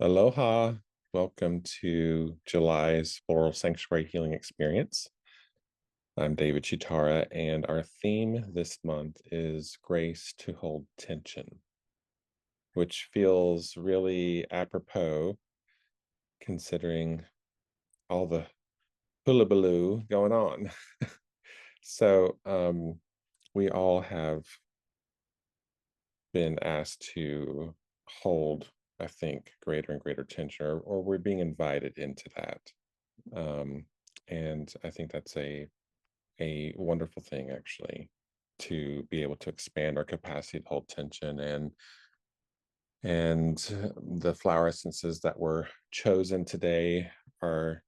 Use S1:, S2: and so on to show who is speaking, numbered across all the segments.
S1: Aloha. Welcome to July's Floral Sanctuary Healing Experience. I'm David Chitara, and our theme this month is Grace to Hold Tension, which feels really apropos considering all the hullabaloo going on. So, we all have been asked to hold, I think, greater and greater tension, or we're being invited into that. Um, and I think that's a wonderful thing, actually, to be able to expand our capacity to hold tension. And the flower essences that were chosen today are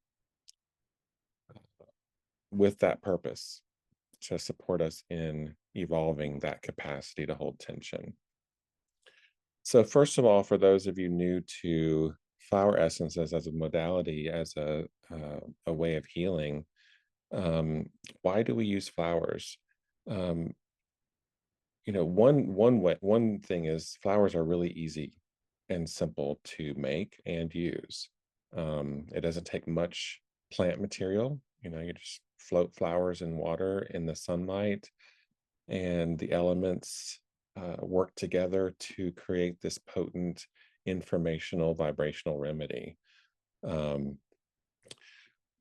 S1: with that purpose to support us in evolving that capacity to hold tension. So, first of all, for those of you new to flower essences as a modality, as a way of healing, why do we use flowers? Um, one thing is flowers are really easy and simple to make and use. It doesn't take much plant material. You just float flowers in water in the sunlight, and the elements work together to create this potent informational vibrational remedy. Um,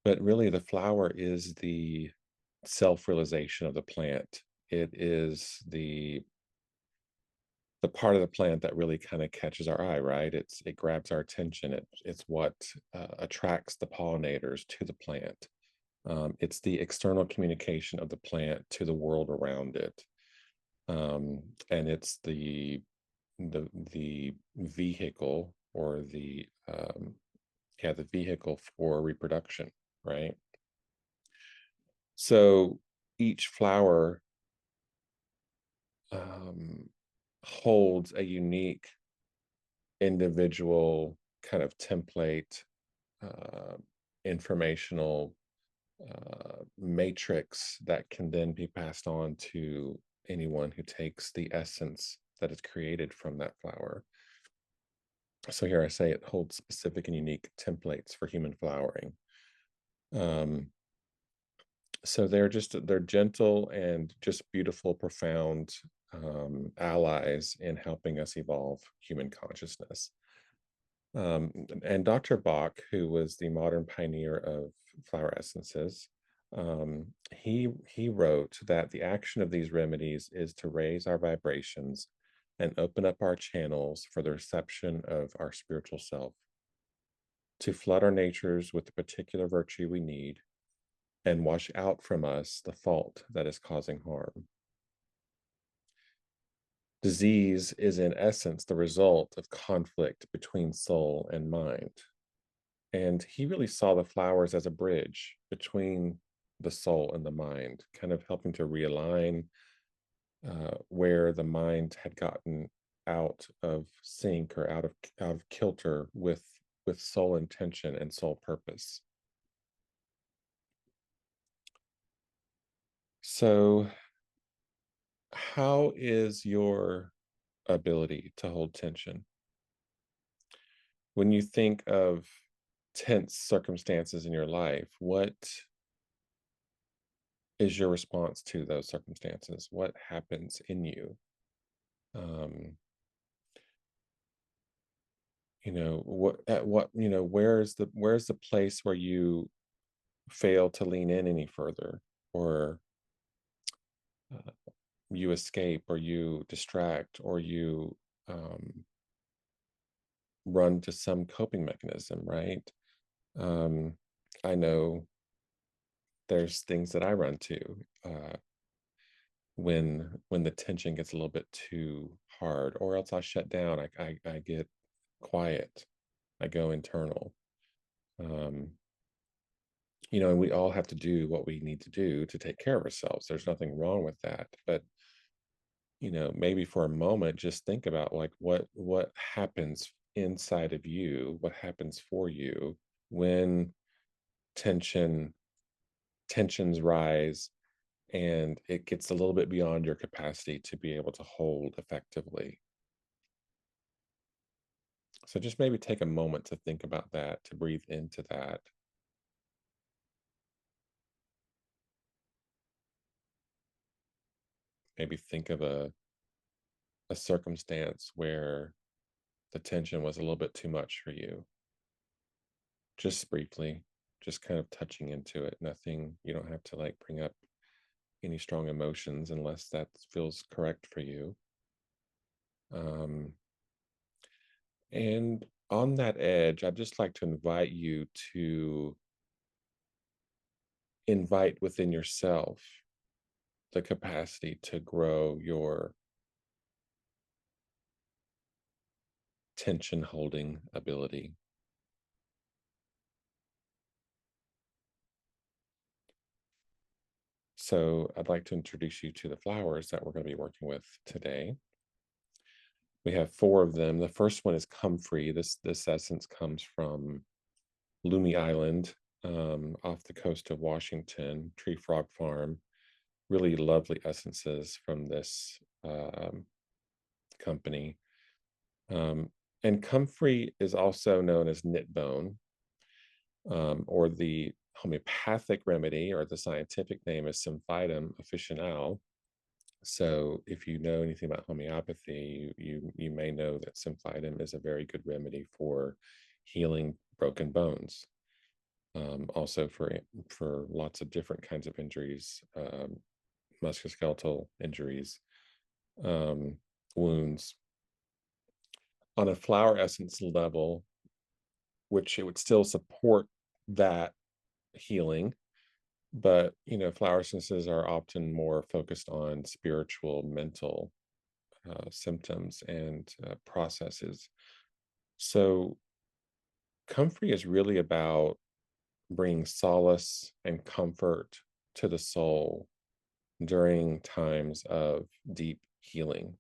S1: but really, the flower is the self-realization of the plant. It is the part of the plant that really kind of catches our eye, right? It grabs our attention. It's what attracts the pollinators to the plant. It's the external communication of the plant to the world around it, and it's the vehicle, or the vehicle for reproduction, right? So each flower um, holds a unique individual kind of template, uh, informational matrix that can then be passed on to anyone who takes the essence that is created from that flower. So here I say it holds specific and unique templates for human flowering. Um, so they're gentle and just beautiful, profound allies in helping us evolve human consciousness. And Dr. Bach, who was the modern pioneer of flower essences, he wrote that the action of these remedies is to raise our vibrations and open up our channels for the reception of our spiritual self, to flood our natures with the particular virtue we need, and wash out from us the fault that is causing harm. Disease is, in essence, the result of conflict between soul and mind. And he really saw the flowers as a bridge between the soul and the mind, kind of helping to realign where the mind had gotten out of sync, or out of kilter with soul intention and soul purpose. So, how is your ability to hold tension? When you think of tense circumstances in your life, what is your response to those circumstances? What happens in you? Um, where's the place where you fail to lean in any further, or uh, you escape, or you distract, or you um, run to some coping mechanism, right? um, I know there's things that I run to when the tension gets a little bit too hard, or else I shut down. I get quiet. I go internal. um, and we all have to do what we need to do to take care of ourselves. There's nothing wrong with that. But maybe for a moment, just think about, like, what happens inside of you, what happens for you when tension tensions rise, and it gets a little bit beyond your capacity to be able to hold effectively. So just maybe take a moment to think about that, to breathe into that. Maybe think of a circumstance where the tension was a little bit too much for you, just briefly, just kind of touching into it. Nothing, you don't have to like bring up any strong emotions unless that feels correct for you. Um, and on that edge, I'd just like to invite you to invite within yourself the capacity to grow your tension holding ability. So I'd like to introduce you to the flowers that we're going to be working with today. We have four of them. The first one is comfrey. This essence comes from Lumi Island, off the coast of Washington, Tree Frog Farm. Really lovely essences from this company. Um, and comfrey is also known as knit bone, or the homeopathic remedy, or the scientific name is Symphytum officinale. So, if you know anything about homeopathy, you may know that Symphytum is a very good remedy for healing broken bones. Also for lots of different kinds of injuries, musculoskeletal injuries, um, wounds. On a flower essence level, which it would still support that healing, but flower essences are often more focused on spiritual, mental symptoms and processes. So, comfrey is really about bringing solace and comfort to the soul during times of deep healing.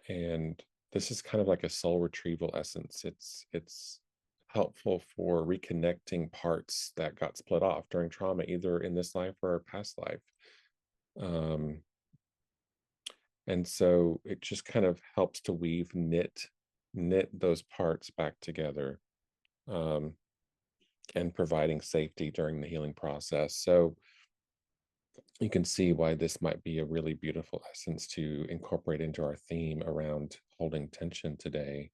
S1: And this is kind of like a soul retrieval essence. It's helpful for reconnecting parts that got split off during trauma, either in this life or a past life. Um, and so it just kind of helps to knit those parts back together, um, and providing safety during the healing process. So you can see why this might be a really beautiful essence to incorporate into our theme around holding tension today.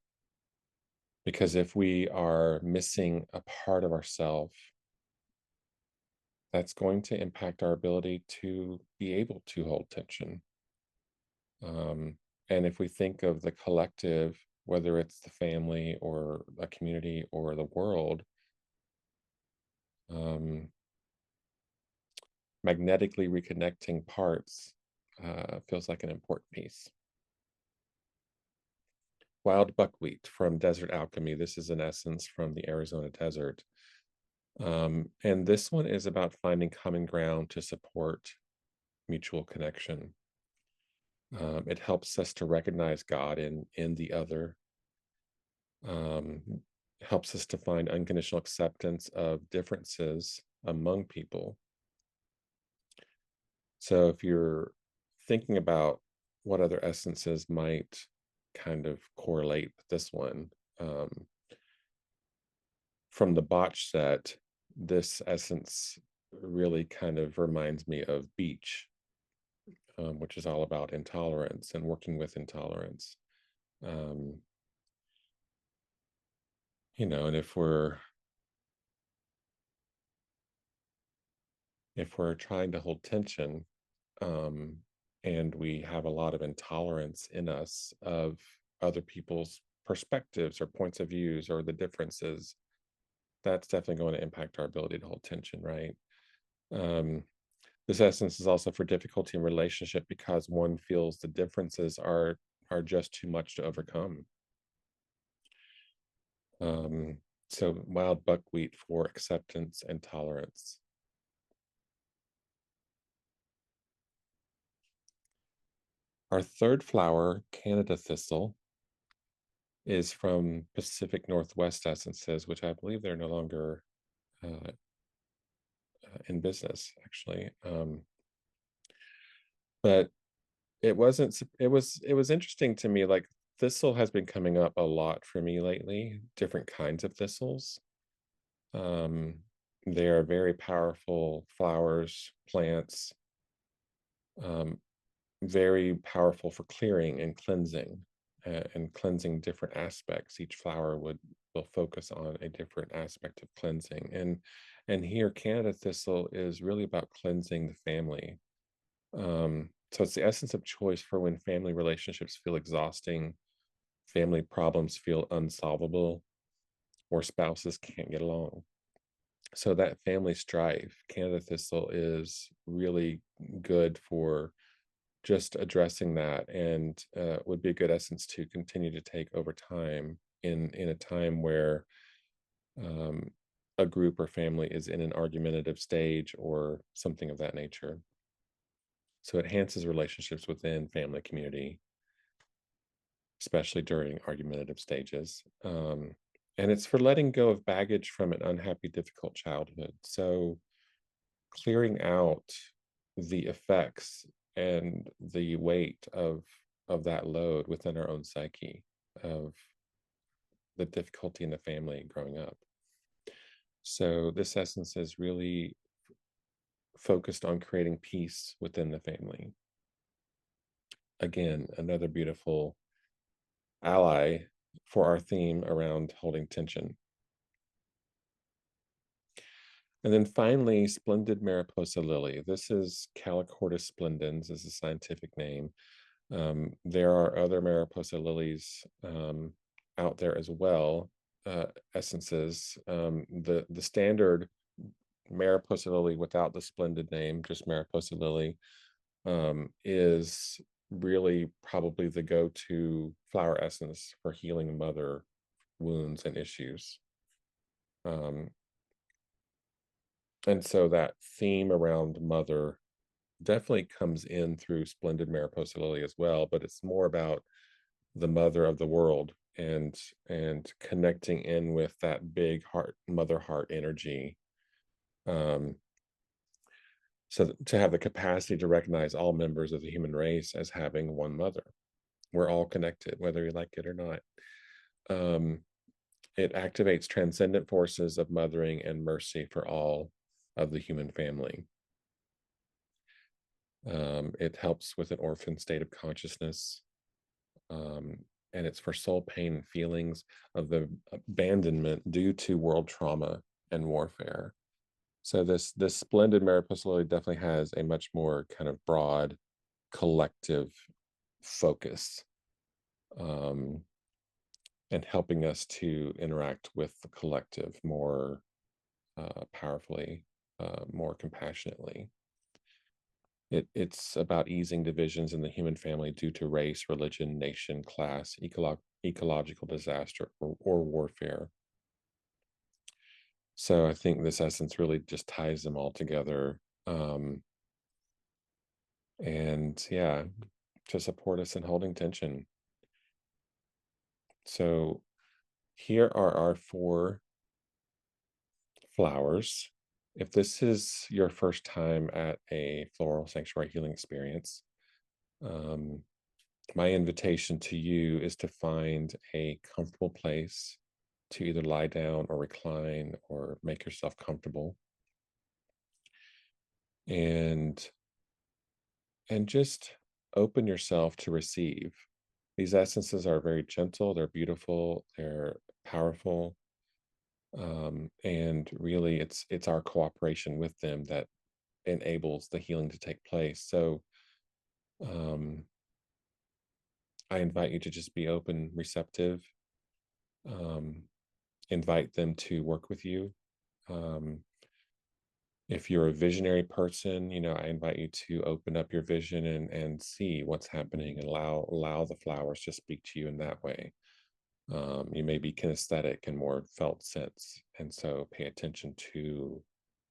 S1: Because if we are missing a part of ourself, that's going to impact our ability to be able to hold tension. Um, and if we think of the collective, whether it's the family or a community or the world, um, magnetically reconnecting parts feels like an important piece. Wild buckwheat from Desert Alchemy. This is an essence from the Arizona desert. And this one is about finding common ground to support mutual connection. It helps us to recognize God in the other. Um, Helps us to find unconditional acceptance of differences among people. So if you're thinking about what other essences might kind of correlate with this one, from the botch set, this essence really kind of reminds me of beach, which is all about intolerance and working with intolerance. Um, and if we're trying to hold tension, um, and we have a lot of intolerance in us of other people's perspectives or points of views or the differences, that's definitely going to impact our ability to hold tension, right? Um, this essence is also for difficulty in relationship because one feels the differences are just too much to overcome. Um, so wild buckwheat for acceptance and tolerance. Our third flower, Canada thistle, is from Pacific Northwest Essences, which I believe they're no longer uh, in business, actually. But it wasn't. It was interesting to me. Like thistle has been coming up a lot for me lately, different kinds of thistles. Um, they are very powerful flowers, plants, um, very powerful for clearing and cleansing, and cleansing different aspects. Each flower will focus on a different aspect of cleansing. And here Canada thistle is really about cleansing the family. So it's the essence of choice for when family relationships feel exhausting, family problems feel unsolvable, or spouses can't get along. So that family strife, Canada thistle is really good for just addressing that, and would be a good essence to continue to take over time in a time where um, a group or family is in an argumentative stage or something of that nature. So it enhances relationships within family community, especially during argumentative stages. And it's for letting go of baggage from an unhappy, difficult childhood. So clearing out the effects and the weight of that load within our own psyche, of the difficulty in the family growing up. So this essence is really focused on creating peace within the family. Again, another beautiful ally for our theme around holding tension. And then finally, splendid Mariposa lily. This is Calicortus splendens, is the scientific name. There are other Mariposa lilies out there as well, essences. The standard Mariposa lily without the splendid name, just Mariposa lily, is really probably the go-to flower essence for healing mother wounds and issues. Um, and so that theme around mother definitely comes in through splendid Mariposa lily as well, but it's more about the mother of the world, and connecting in with that big heart, mother heart energy. Um, so to have the capacity to recognize all members of the human race as having one mother. We're all connected, whether you like it or not. Um, it activates transcendent forces of mothering and mercy for all of the human family. It helps with an orphan state of consciousness. And it's for soul pain and feelings of the abandonment due to world trauma and warfare. So this splendid Mariposa lily definitely has a much more kind of broad collective focus, um, and helping us to interact with the collective more powerfully, more compassionately. It's about easing divisions in the human family due to race, religion, nation, class, ecological disaster, or warfare. So I think this essence really just ties them all together. And yeah, to support us in holding tension. So here are our 4 flowers. If this is your first time at a Floral Sanctuary Healing Experience, um, my invitation to you is to find a comfortable place to either lie down or recline or make yourself comfortable, and just open yourself to receive. These essences are very gentle, they're beautiful, they're powerful, and really it's our cooperation with them that enables the healing to take place. So um, I invite you to just be open, receptive, um, invite them to work with you. Um, if you're a visionary person, I invite you to open up your vision and see what's happening, and allow the flowers to speak to you in that way. You may be kinesthetic and more felt sense, and so pay attention to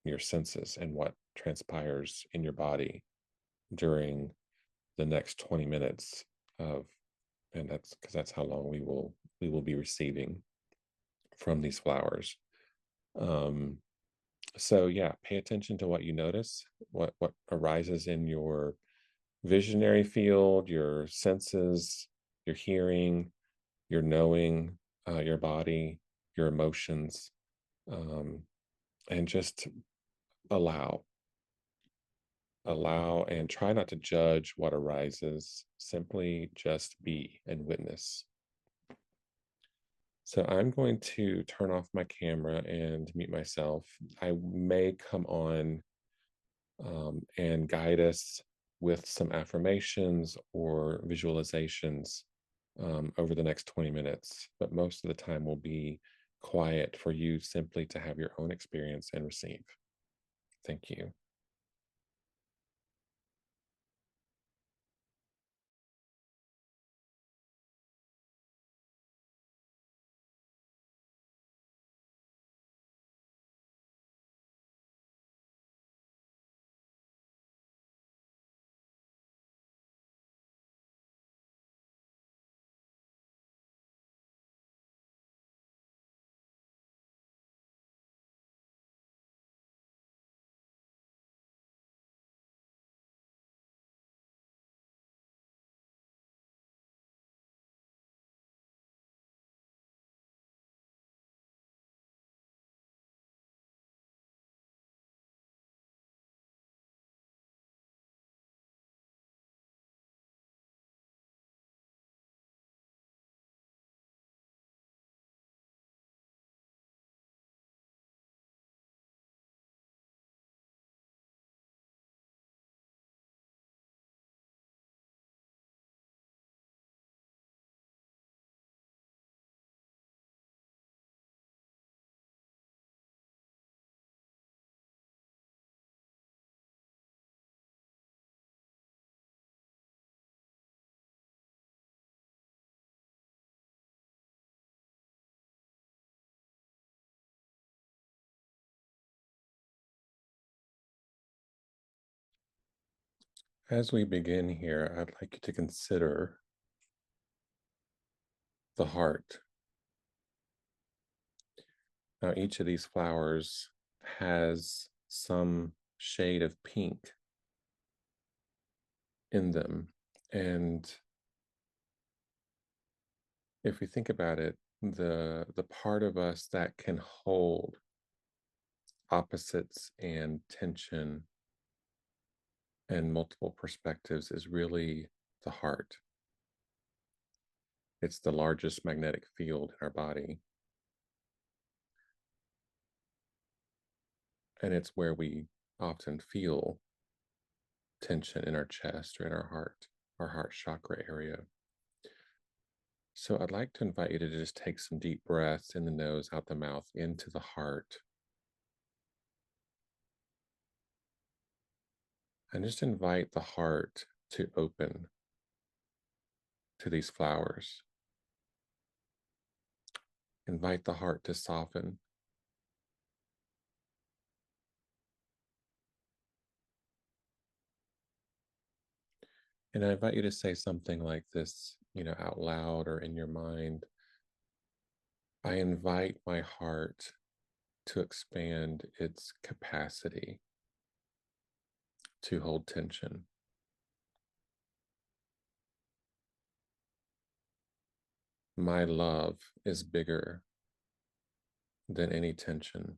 S1: your senses and what transpires in your body during the next 20 minutes of, and that's because that's how long we will be receiving from these flowers. Um, so yeah, pay attention to what you notice, what arises in your visionary field, your senses, your hearing, your knowing, your body, your emotions, um, and just allow, allow, and try not to judge what arises. Simply just be and witness. So I'm going to turn off my camera and mute myself. I may come on and guide us with some affirmations or visualizations over the next 20 minutes, but most of the time will be quiet for you simply to have your own experience and receive. Thank you. As we begin here, I'd like you to consider the heart. Now, each of these flowers has some shade of pink in them. And if we think about it, the part of us that can hold opposites and tension and multiple perspectives is really the heart. It's the largest magnetic field in our body, and it's where we often feel tension in our chest or in our heart chakra area. So I'd like to invite you to just take some deep breaths in the nose, out the mouth, into the heart, and just invite the heart to open to these flowers. Invite the heart to soften. And I invite you to say something like this, out loud or in your mind. I invite my heart to expand its capacity to hold tension. My love is bigger than any tension.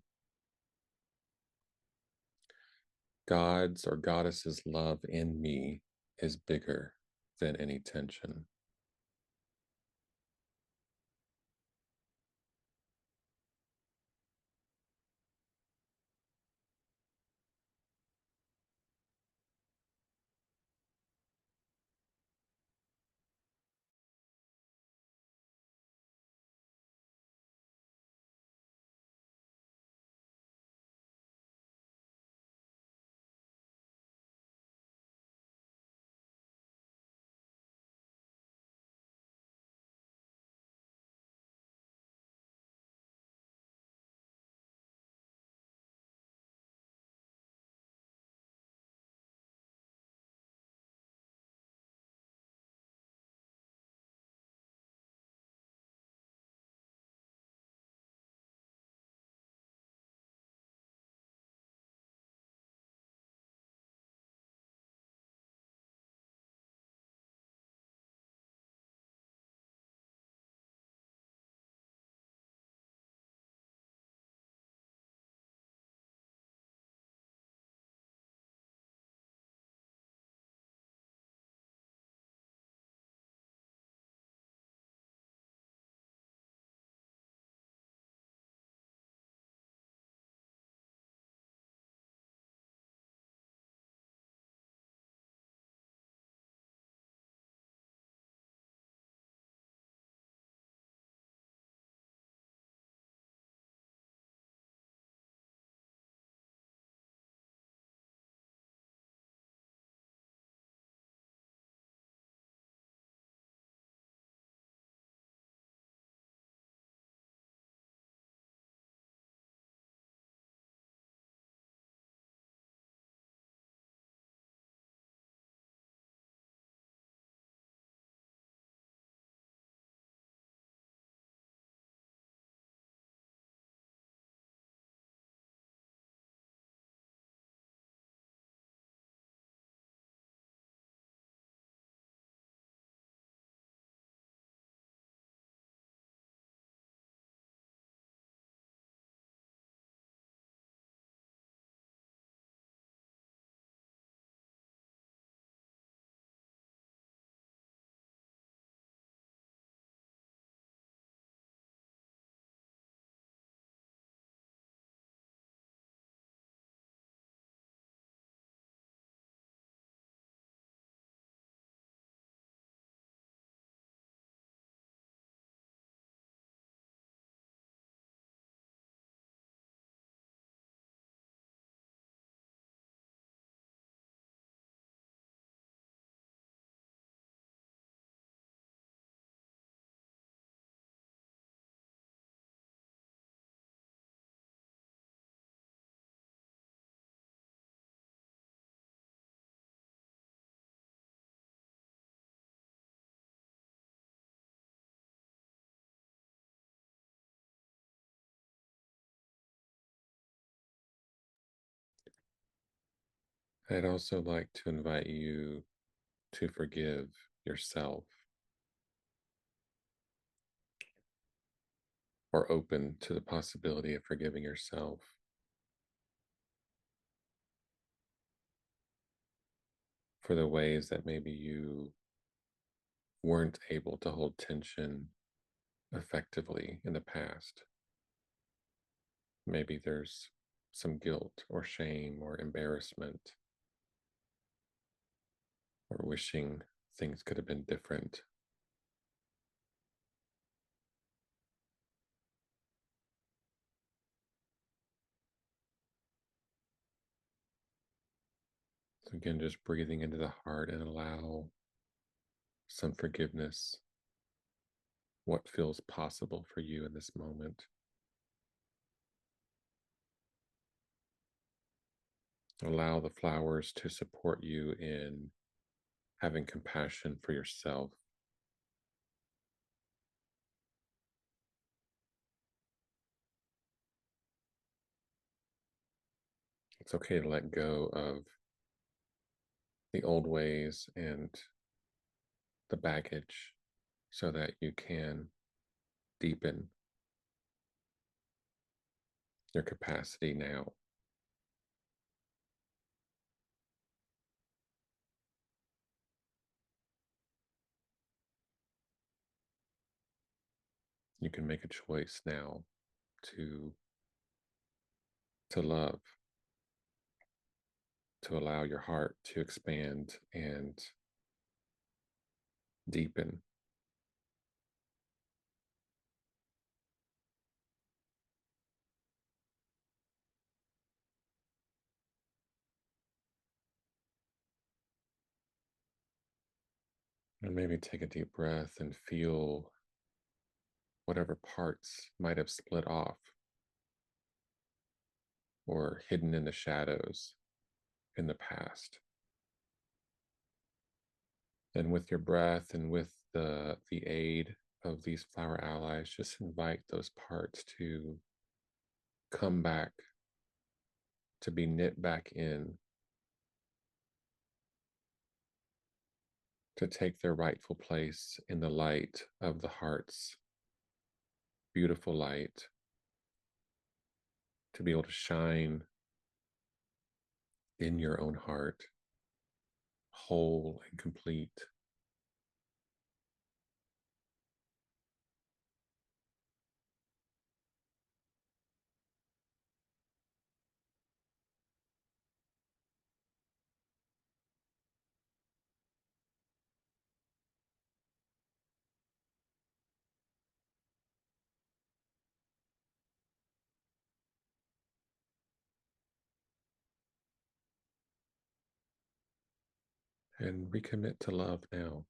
S1: God's or goddess's love in me is bigger than any tension. I'd also like to invite you to forgive yourself or open to the possibility of forgiving yourself for the ways that maybe you weren't able to hold tension effectively in the past. Maybe there's some guilt or shame or embarrassment or wishing things could have been different. So, again, just breathing into the heart and allow some forgiveness, what feels possible for you in this moment. Allow the flowers to support you in having compassion for yourself. It's okay to let go of the old ways and the baggage so that you can deepen your capacity now. You can make a choice now to love, to allow your heart to expand and deepen. And maybe take a deep breath and feel whatever parts might have split off or hidden in the shadows in the past. And with your breath and with the aid of these flower allies, just invite those parts to come back, to be knit back in, to take their rightful place in the light of the heart's beautiful light, to be able to shine in your own heart, whole and complete. And recommit to love now.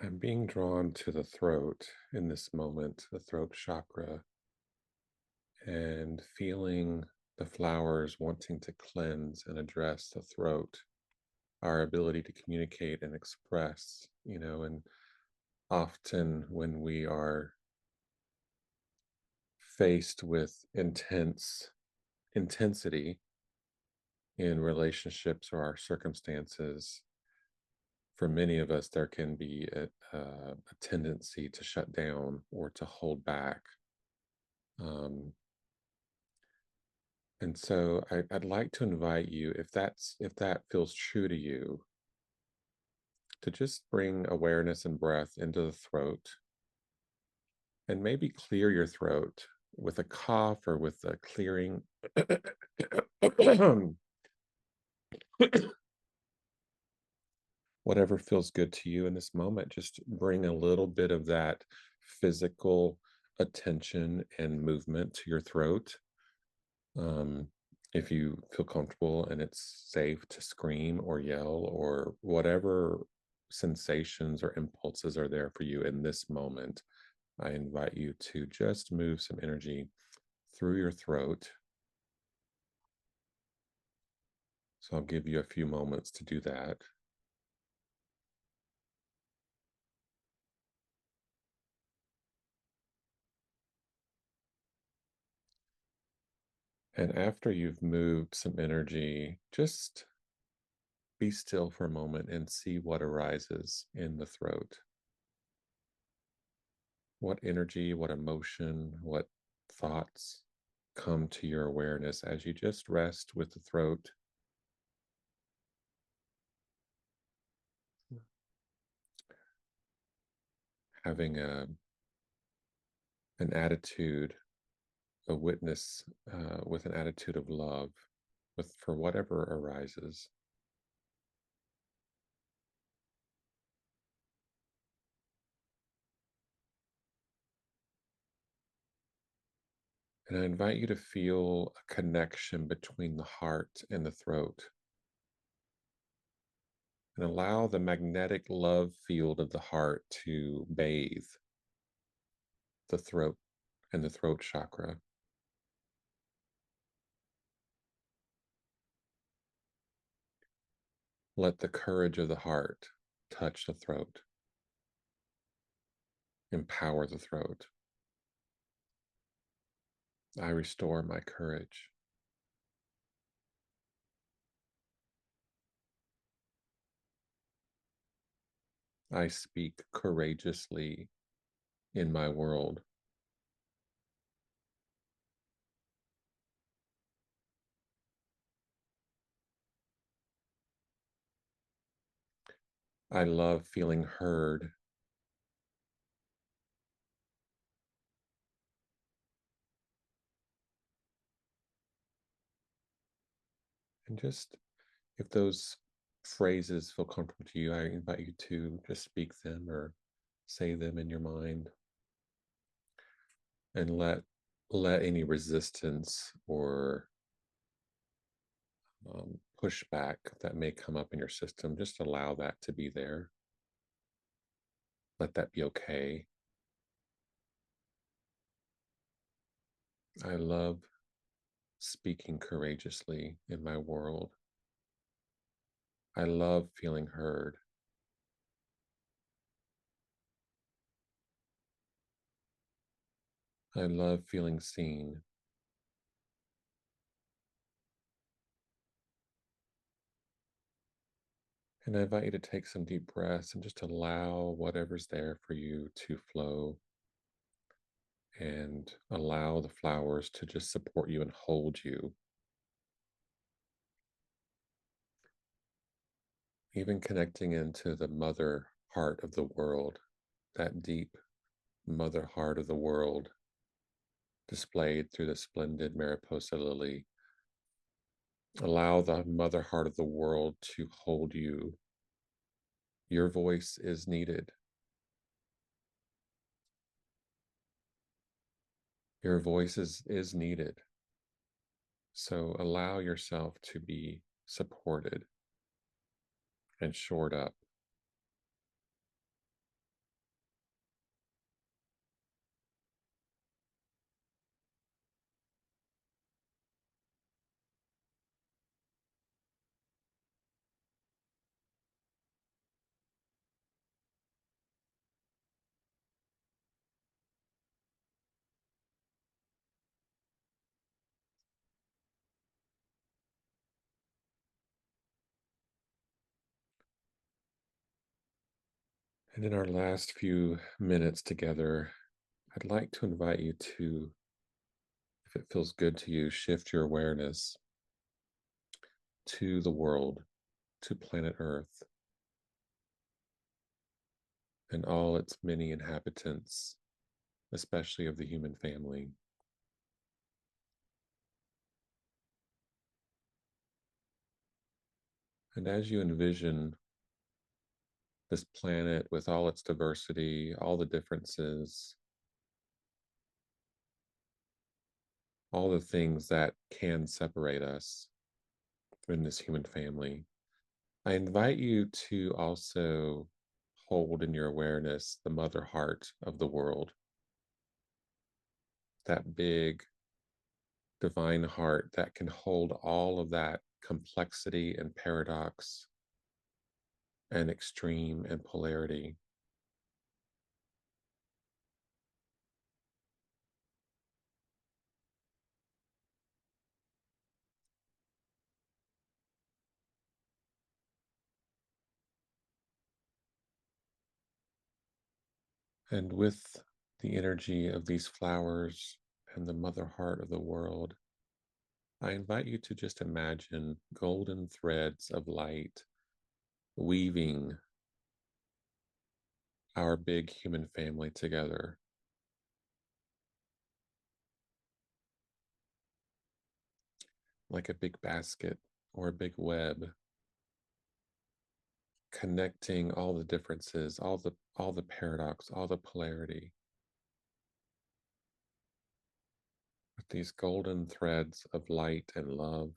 S1: I'm being drawn to the throat in this moment, the throat chakra, and feeling the flowers wanting to cleanse and address the throat, our ability to communicate and express, and often when we are faced with intensity in relationships or our circumstances, for many of us, there can be a tendency to shut down or to hold back. Um, and so I'd like to invite you, if that feels true to you, to just bring awareness and breath into the throat and maybe clear your throat with a cough or with a clearing. Whatever feels good to you in this moment, just bring a little bit of that physical attention and movement to your throat. Um, if you feel comfortable and it's safe to scream or yell or whatever sensations or impulses are there for you in this moment, I invite you to just move some energy through your throat. So I'll give you a few moments to do that. And after you've moved some energy, just be still for a moment and see what arises in the throat. What energy, what emotion, what thoughts come to your awareness as you just rest with the throat, having an attitude, a witness with an attitude of love for whatever arises. And I invite you to feel a connection between the heart and the throat, and allow the magnetic love field of the heart to bathe the throat and the throat chakra. Let the courage of the heart touch the throat, empower the throat. I restore my courage. I speak courageously in my world. I love feeling heard. And just if those phrases feel comfortable to you, I invite you to just speak them or say them in your mind, and let any resistance or pushback that may come up in your system, just allow that to be there. Let that be okay. I love speaking courageously in my world. I love feeling heard. I love feeling seen. And I invite you to take some deep breaths and just allow whatever's there for you to flow, and allow the flowers to just support you and hold you. Even connecting into the mother heart of the world, that deep mother heart of the world displayed through the splendid Mariposa lily. Allow the mother heart of the world to hold you. Your voice is needed. Your voice is needed. So allow yourself to be supported and shored up. And in our last few minutes together, I'd like to invite you to, if it feels good to you, shift your awareness to the world, to planet Earth, and all its many inhabitants, especially of the human family. And as you envision this planet with all its diversity, all the differences, all the things that can separate us in this human family, I invite you to also hold in your awareness the mother heart of the world, that big divine heart that can hold all of that complexity and paradox and extreme and polarity. And with the energy of these flowers and the mother heart of the world, I invite you to just imagine golden threads of light weaving our big human family together, like a big basket or a big web, connecting all the differences, all the paradox, all the polarity with these golden threads of light and love.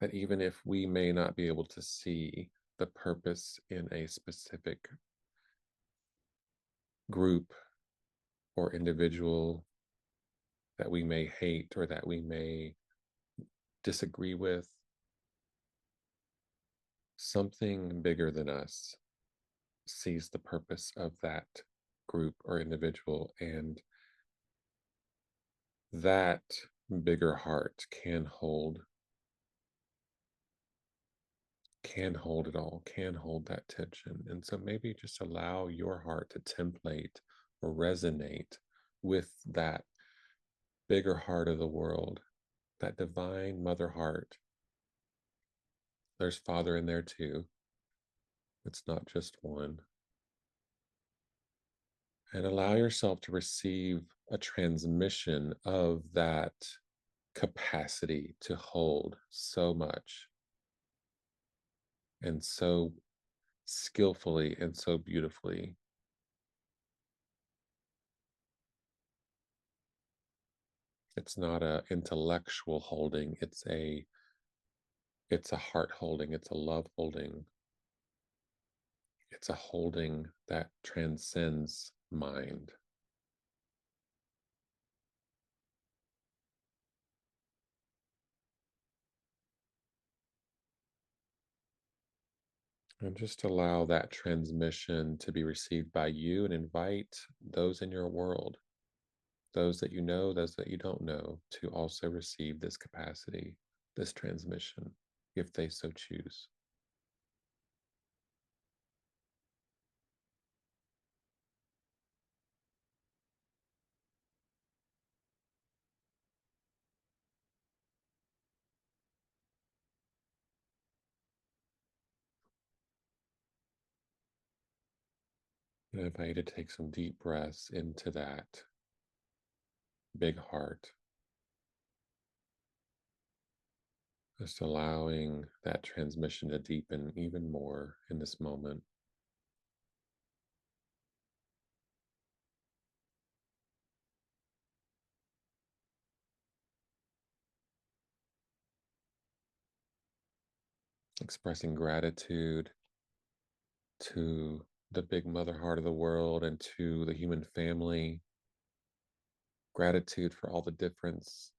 S1: That even if we may not be able to see the purpose in a specific group or individual that we may hate or that we may disagree with, something bigger than us sees the purpose of that group or individual, and that bigger heart can hold it all, can hold that tension. And so maybe just allow your heart to template or resonate with that bigger heart of the world, that divine mother heart. There's Father in there too. It's not just one. And allow yourself to receive a transmission of that capacity to hold so much and so skillfully and so beautifully. It's not a intellectual holding, it's a heart holding, it's a love holding, it's a holding that transcends mind. And just allow that transmission to be received by you and invite those in your world, those that you know, those that you don't know, to also receive this capacity, this transmission, if they so choose. And I invite you to take some deep breaths into that big heart, just allowing that transmission to deepen even more in this moment. Expressing gratitude to the big mother heart of the world and to the human family, gratitude for all the difference,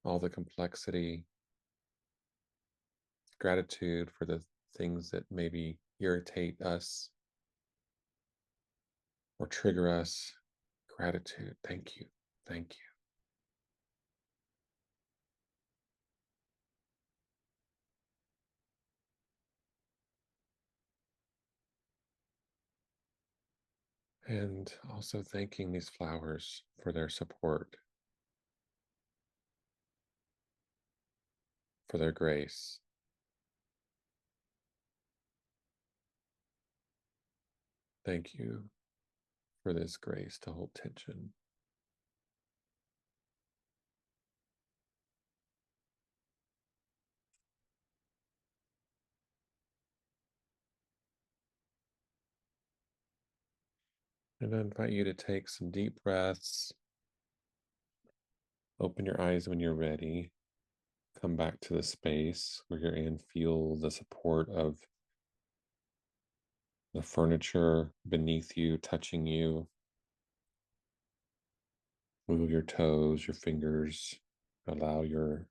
S1: all the complexity, gratitude for the things that maybe irritate us or trigger us. Gratitude. Thank you. Thank you. And also thanking these flowers for their support, for their grace. Thank you for this grace to hold tension. And I invite you to take some deep breaths, open your eyes when you're ready, come back to the space where you're in, feel the support of the furniture beneath you, touching you. Move your toes, your fingers, allow your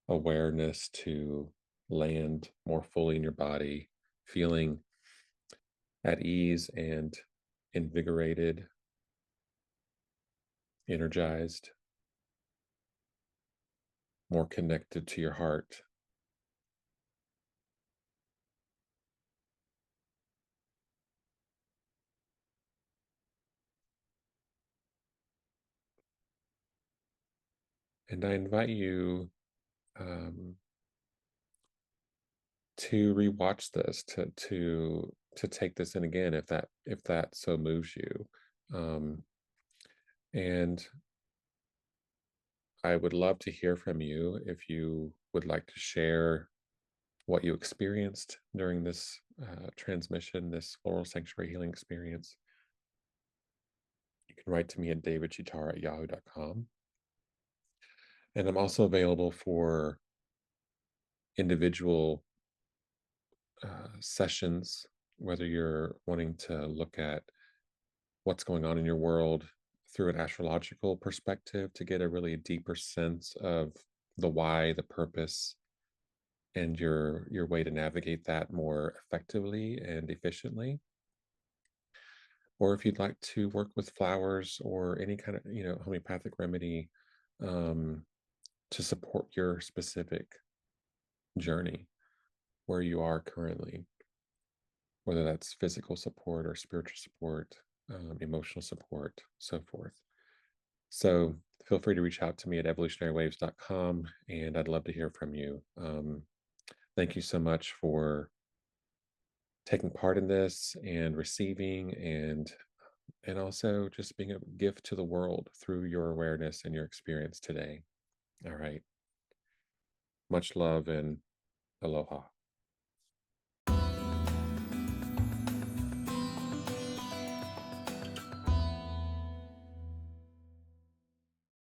S1: awareness to land more fully in your body, feeling at ease and invigorated, energized, more connected to your heart. And I invite you um, to rewatch this, to take this in again if that so moves you. Um, and I would love to hear from you if you would like to share what you experienced during this transmission, this Floral Sanctuary Healing Experience. You can write to me at davidchitar@yahoo.com. And I'm also available for individual sessions, whether you're wanting to look at what's going on in your world through an astrological perspective to get a really deeper sense of the why, the purpose, and your way to navigate that more effectively and efficiently. Or if you'd like to work with flowers or any kind of homeopathic remedy um, to support your specific journey where you are currently, whether that's physical support or spiritual support, emotional support, so forth. So feel free to reach out to me at evolutionarywaves.com, and I'd love to hear from you. Thank you so much for taking part in this and receiving, and also just being a gift to the world through your awareness and your experience today. All right. Much love and aloha.